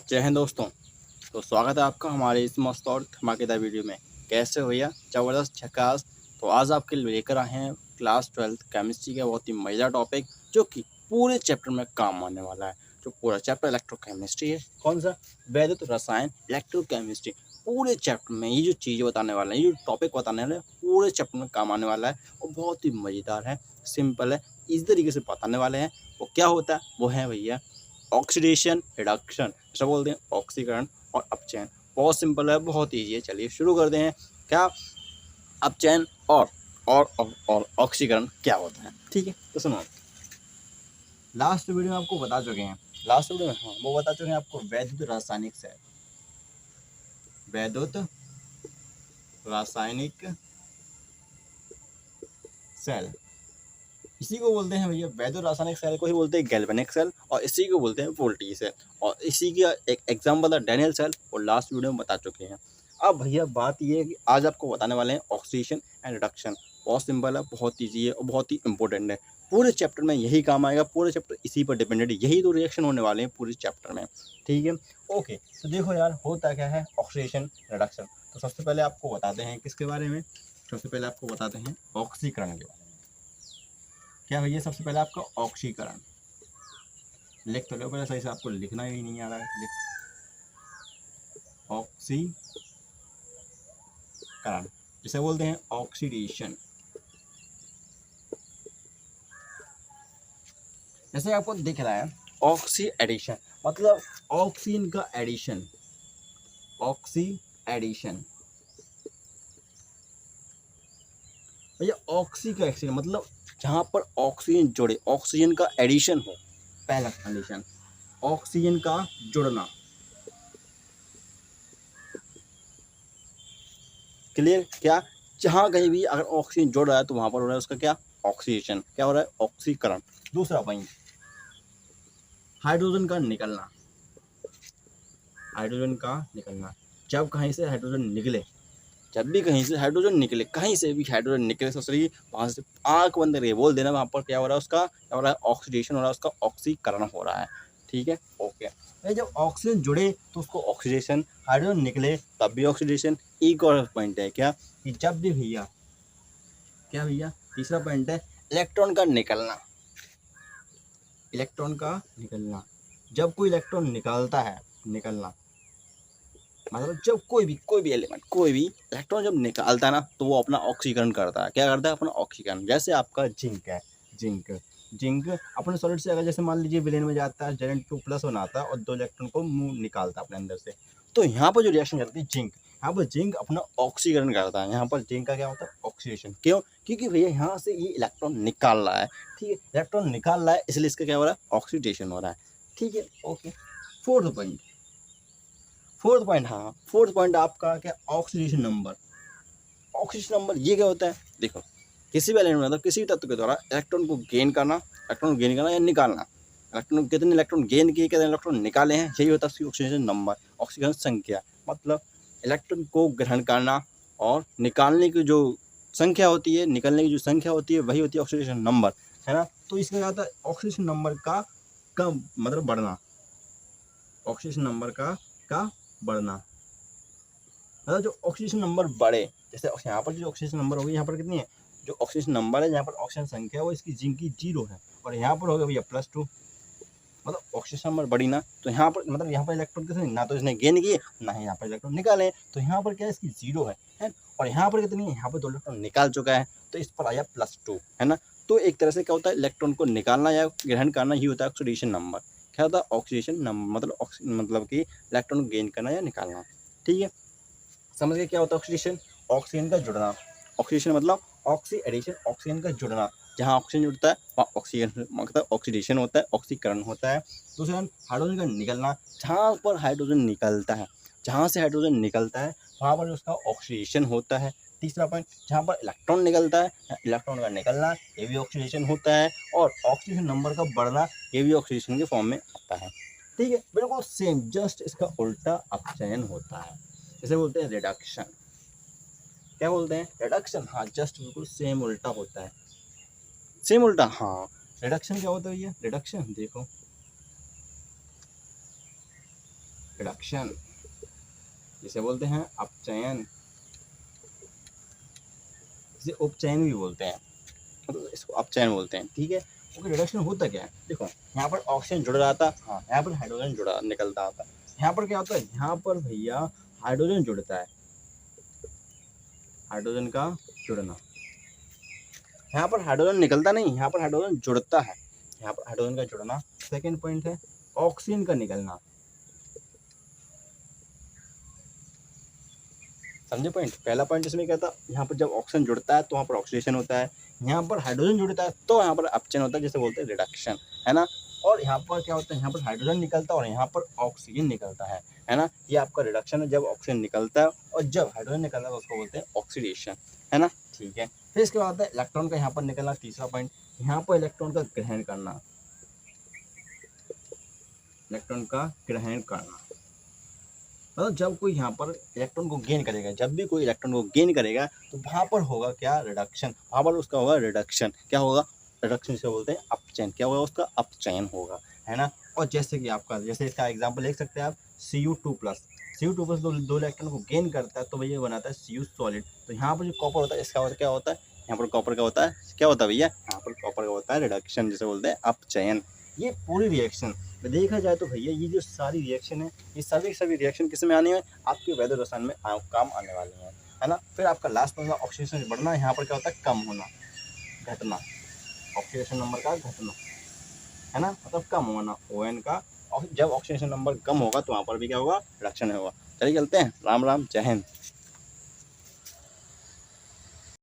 जय हिंद दोस्तों। तो स्वागत है आपका हमारे इस मस्त और धमाकेदार वीडियो में। कैसे हो भैया? ज़बरदस्त झकास। तो आज आपके लिए लेकर आए हैं क्लास 12 केमिस्ट्री का बहुत ही मज़ेदार टॉपिक, जो कि पूरे चैप्टर में काम आने वाला है। जो पूरा चैप्टर इलेक्ट्रोकेमिस्ट्री है। कौन सा? वैद्युत रसायन इलेक्ट्रोकेमिस्ट्री। पूरे चैप्टर में ये जो चीज़ें बताने वाले हैं, ये जो टॉपिक बताने वाले हैं, पूरे चैप्टर में काम आने वाला है और बहुत ही मज़ेदार है, सिंपल है, इस तरीके से बताने वाले हैं। वो क्या होता है? वो है भैया ऑक्सीडेशन रिडक्शन, ऐसा बोलते हैं ऑक्सीकरण और अपचयन। बहुत सिंपल है, बहुत ईजी है। चलिए शुरू करते हैं। क्या अपचयन और ऑक्सीकरण क्या होता है? ठीक है, तो सुनो, लास्ट वीडियो में आपको बता चुके हैं, लास्ट वीडियो में हाँ वो बता चुके हैं आपको वैद्युत रासायनिक सेल, वैद्युत रासायनिक सेल, इसी को बोलते हैं भैया वैद्युत रासायनिक सेल को ही बोलते हैं गैल्वेनिक सेल, और इसी को बोलते हैं वोल्टेज सेल। और इसी का एक एग्जाम्पल था डैनियल सेल, और लास्ट वीडियो में बता चुके हैं। अब भैया बात ये है कि आज आपको बताने वाले हैं ऑक्सीडेशन एंड रिडक्शन। बहुत सिंपल है, बहुत ईजी है और बहुत ही इंपॉर्टेंट है। पूरे चैप्टर में यही काम आएगा, पूरे चैप्टर इसी पर डिपेंडेड है, यही दो रिएक्शन होने वाले हैं पूरे चैप्टर में। ठीक है, ओके। तो देखो यार, होता क्या है ऑक्सीडेशन रिडक्शन। तो सबसे पहले आपको बताते हैं किसके बारे में, सबसे पहले आपको बताते हैं ऑक्सीकरण के बारे में। क्या भैया? सबसे पहले आपका ऑक्सीकरण, लिख तो लो पहले सही से, आपको लिखना ही नहीं आ रहा है। ऑक्सीकरण जिसे बोलते हैं ऑक्सीडेशन। जैसे आपको दिख रहा है ऑक्सी एडिशन, मतलब ऑक्सीजन का एडिशन, ऑक्सी एडिशन। भैया ऑक्सी का एक्सीजन मतलब जहाँ पर ऑक्सीजन जुड़े, ऑक्सीजन का एडिशन हो, पहला कंडीशन ऑक्सीजन का जुड़ना। क्लियर? क्या? जहाँ कहीं भी अगर ऑक्सीजन जुड़ रहा है तो वहां पर हो रहा है उसका क्या? ऑक्सीडेशन। क्या हो रहा है? ऑक्सीकरण। दूसरा पॉइंट हाइड्रोजन का निकलना, हाइड्रोजन का निकलना। जब कहीं से हाइड्रोजन निकले, जब भी कहीं से हाइड्रोजन निकले, कहीं से भी हाइड्रोजन निकले तो सही वहां से आंख बंद करके बोल देना वहां पर क्या हो रहा है, उसका क्या हो रहा है? ऑक्सीडेशन हो रहा है, उसका ऑक्सीकरण हो रहा है। ठीक है, ओके। जब ऑक्सीजन जुड़े तो उसको ऑक्सीडेशन, हाइड्रोजन निकले तब भी ऑक्सीडेशन। एक और पॉइंट है क्या, कि जब भी भैया, क्या भैया तीसरा पॉइंट है इलेक्ट्रॉन का निकलना, इलेक्ट्रॉन का निकलना। जब कोई इलेक्ट्रॉन निकलता है, निकलना मतलब जब कोई भी एलिमेंट, कोई भी इलेक्ट्रॉन जब निकालता है ना, तो वो अपना ऑक्सीकरण करता है। क्या करता है? अपना ऑक्सीकरण। जैसे आपका जिंक है, जिंक, जिंक अपने सॉलिड से अगर जैसे मान लीजिए विलेन में जाता है, Zn2+ बनाता है और 2 इलेक्ट्रॉन को मुंह निकालता है अपने अंदर से। तो यहाँ पर जो रिएक्शन चलती है जिंक, यहाँ पर जिंक अपना ऑक्सीकरण करता है। यहाँ पर जिंक का क्या होता है? ऑक्सीडेशन। क्यों? क्योंकि भैया यहाँ से ये इलेक्ट्रॉन निकाल रहा है। ठीक है, इलेक्ट्रॉन निकाल रहा है, इसलिए इसका क्या हो रहा है? ऑक्सीडेशन हो रहा है। ठीक है, okay. Fourth point, fourth point, हाँ फोर्थ पॉइंट आपका क्या? Oxidation number. ऑक्सीडेशन नंबर ये क्या होता है? देखो, किसी भी एलिमेंट मतलब किसी भी तत्व के द्वारा इलेक्ट्रॉन को गेन करना, इलेक्ट्रॉन गेन करना या निकालना, इलेक्ट्रॉन कितने इलेक्ट्रॉन गेन किए, कितने इलेक्ट्रॉन निकाले हैं, यही होता है उसकी ऑक्सीडेशन नंबर, ऑक्सीजन संख्या। मतलब इलेक्ट्रॉन को ग्रहण करना और निकालने की जो संख्या होती है, निकलने की जो संख्या होती है, वही होती है ऑक्सीडेशन नंबर, है ना। तो इसमें क्या होता है? ऑक्सीडेशन नंबर का कम मतलब बढ़ना, ऑक्सीडेशन नंबर का बढ़ना, मतलब जो ऑक्सीडेशन नंबर बढ़े। जैसे यहाँ पर जो ऑक्सीडेशन नंबर होगी, यहाँ पर कितनी है? जो ऑक्सीडेशन नंबर है, यहाँ पर ऑक्सीजन संख्या है वो इसकी जिंक की 0 है, और यहाँ पर होगा भैया +2। मतलब ऑक्सीजन नंबर बढ़ी ना, तो यहाँ पर मतलब यहाँ पर इलेक्ट्रॉन कितने, ना तो इसने गेन किए ना ही यहाँ पर इलेक्ट्रॉन निकाले, तो यहाँ पर क्या है? इसकी 0 है। और यहाँ पर कितनी है? यहाँ पर 2 इलेक्ट्रॉन निकाल चुका है, तो इस पर आया +2, है ना। तो एक तरह से क्या होता है? इलेक्ट्रॉन को निकालना या ग्रहण करना ही होता है ऑक्सीडेशन नंबर। क्या होता है? ऑक्सीडेशन नंबर मतलब कि इलेक्ट्रॉन गेन करना या निकालना। ठीक है, समझ गए क्या होता है ऑक्सीडेशन? ऑक्सीजन का जुड़ना। ऑक्सीडेशन मतलब ऑक्सी एडिशन, ऑक्सीजन का जुड़ना। जहाँ ऑक्सीजन जुड़ता है वहाँ ऑक्सीजन मतलब ऑक्सीडेशन होता है, ऑक्सीकरण होता है। दूसरा हाइड्रोजन का निकलना, जहाँ पर हाइड्रोजन निकलता है, जहाँ से हाइड्रोजन निकलता है वहाँ पर उसका ऑक्सीडेशन होता है। तीसरा पॉइंट, जहाँ पर इलेक्ट्रॉन निकलता है, इलेक्ट्रॉन का निकलना, ये भी ऑक्सीडेशन होता है। और ऑक्सीजन नंबर का बढ़ना, ये भी ऑक्सीडेशन के फॉर्म में आता है। ठीक है, बिल्कुल सेम, जस्ट इसका उल्टा अपचयन होता है, इसे बोलते हैं रिडक्शन। क्या बोलते हैं? रिडक्शन। हाँ, जस्ट बिल्कुल सेम उल्टा होता है, सेम उल्टा। हाँ, रिडक्शन क्या होता है भैया? रिडक्शन देखो, रिडक्शन, जिसे बोलते हैं अपचयन, जिसे उपचयन भी बोलते हैं, तो इसको अपचयन बोलते हैं। ठीक है, ओके। रिडक्शन होता क्या है, देखो यहाँ पर ऑक्सीजन जुड़ रहा था, हाँ यहाँ पर हाइड्रोजन जुड़ा निकलता आता है। यहाँ पर क्या होता है, यहाँ पर भैया हाइड्रोजन जुड़ता है, हाइड्रोजन का जुड़ना। यहाँ पर हाइड्रोजन निकलता नहीं, यहाँ पर हाइड्रोजन जुड़ता है, यहाँ पर हाइड्रोजन का जुड़ना। सेकेंड पॉइंट है ऑक्सीजन का निकलना, समझे पॉइंट। पहला पॉइंट इसमें क्या था, यहाँ पर जब ऑक्सीजन जुड़ता है तो वहाँ पर ऑक्सीडेशन होता है, यहाँ पर हाइड्रोजन जुड़ता है तो यहाँ पर अपचयन होता है, जिसे बोलते हैं रिडक्शन, है ना। और यहाँ पर क्या होता है, यहाँ पर हाइड्रोजन निकलता है और यहाँ पर ऑक्सीजन निकलता है ना। ये आपका रिडक्शन है, जब ऑक्सीजन निकलता है और जब हाइड्रोजन निकलता है तो उसको बोलते हैं ऑक्सीडेशन, है ना। ठीक है, फिर इसके बाद है इलेक्ट्रॉन का यहाँ पर निकलना। तीसरा पॉइंट, यहाँ पर इलेक्ट्रॉन का ग्रहण करना, इलेक्ट्रॉन का ग्रहण करना, मतलब जब कोई यहाँ पर इलेक्ट्रॉन को गेन करेगा, जब भी कोई इलेक्ट्रॉन को गेन करेगा तो वहाँ पर होगा क्या, रिडक्शन, वहाँ पर उसका होगा रिडक्शन। क्या होगा, रिडक्शन से बोलते हैं अपचयन। क्या होगा, उसका अपचयन होगा, है ना। और जैसे कि आपका, जैसे इसका एग्जांपल देख सकते हैं आप, Cu2+, Cu2+ दो इलेक्ट्रॉन को गेन करता है तो भैया बनाता है Cu सॉलिड। तो यहाँ पर जो कॉपर होता है, इसका और क्या होता है, यहाँ पर कॉपर का होता है, क्या होता है भैया, यहाँ पर कॉपर का होता है रिडक्शन, जिसे बोलते हैं अपचयन। ये पूरी रिएक्शन देखा जाए तो भैया ये जो सारी रिएक्शन है, ये सभी रिएक्शन किस में आनी है, आपके वेदर रसायन में काम आने वाली है ना। फिर आपका लास्ट पॉइंट ऑक्सीडेशन बढ़ना, यहाँ पर क्या होता है, कम होना, घटना, ऑक्सीडेशन नंबर का घटना, है ना, मतलब कम होना ON का। और जब ऑक्सीडेशन नंबर कम होगा तो वहाँ पर भी क्या होगा, रिडक्शन होगा। चलिए चलते हैं, राम राम, जय हिंद।